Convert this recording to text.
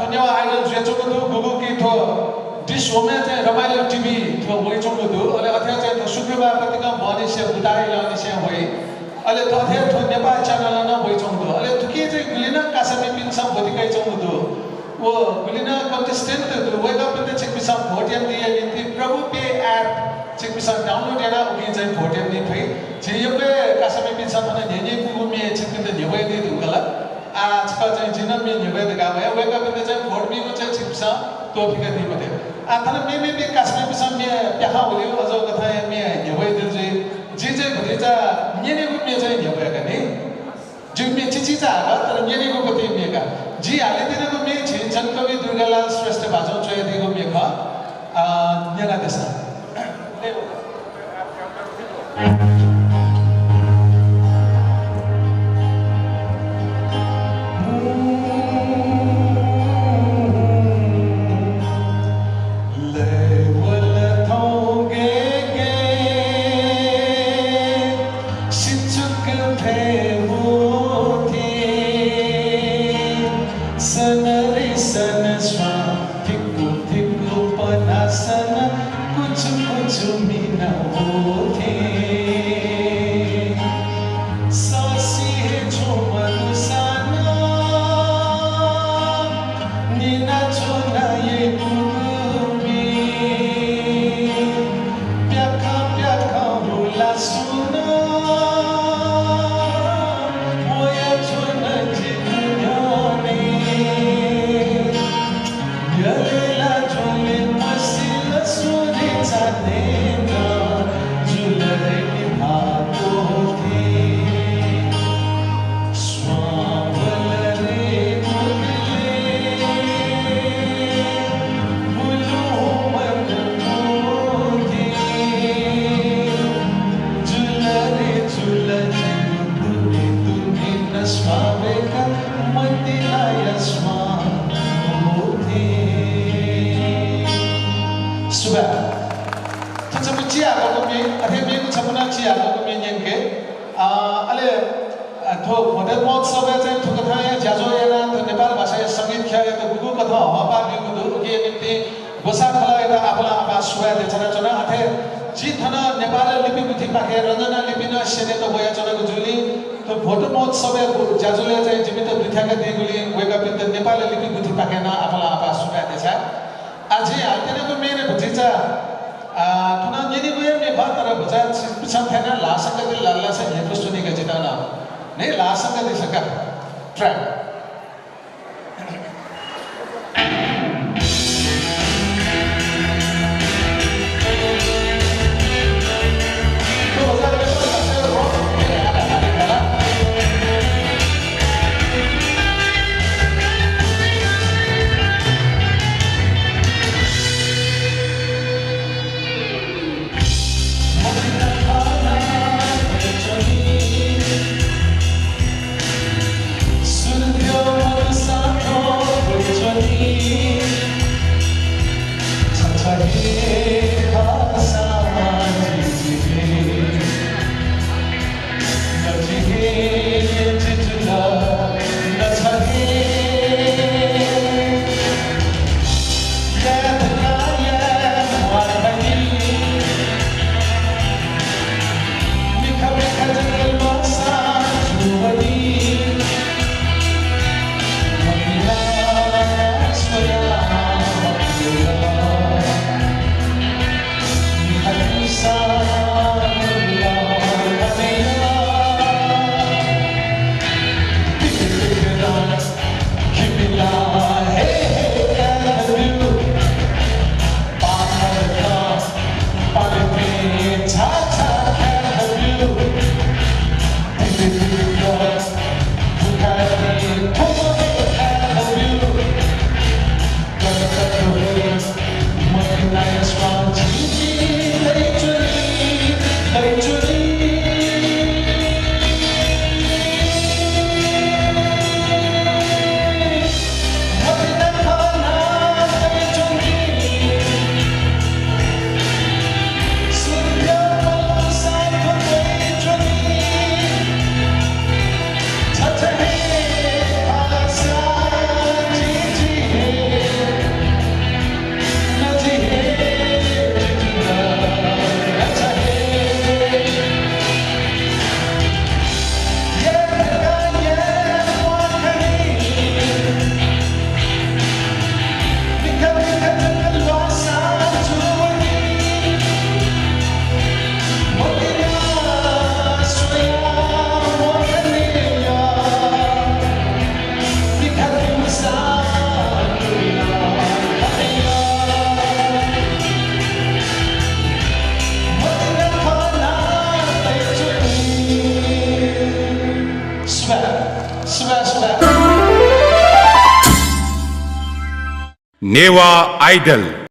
धन्यवाद आइडल जेचोको दु गुगु कि थो डिस होमे चाहिँ रमाइलो टिभी थो वइचोको दु अले अथे चाहिँ थो शुक्रबार प्रतिका बने से बुदाइ लाउने से होइ अले थो अथे थो नेपाल च्यानल न वइचोको दु अले तुके चाहिँ गुलिना कासमी पिनसम भतिकै चोको दु वो गुलिना contestant to wake up in the चेक पिसम भोटियम दिए निति प्रभु पे एप चेक पिसम डाउनलोड याना उकि चाहिँ भोटियम नि फै जेयपे कासमी पिनसम न नेने पुगु मे चेक पिन नेबै दि दुगला आज का चाहिँ जिन मे नेबै द गावे वेक अप इन द चाहिँ भोट बिको चाहिँ चेक पिसम तो फिका दि बते आ तन मे बे कासमी पिसम मे प्याहा होलियो अजो कथा मे नेबै दि जे जे भतिजा नेने गु मे चाहिँ नेबै गने जो मे चिची जा तर नेने गु कति मे का जी हाले दिनको मे छिन्छन कवि दुर्गालाल श्रेष्ठ भाजौ चाहिँ दिगो मे ख नेला देशा Soon नेवा आइडल।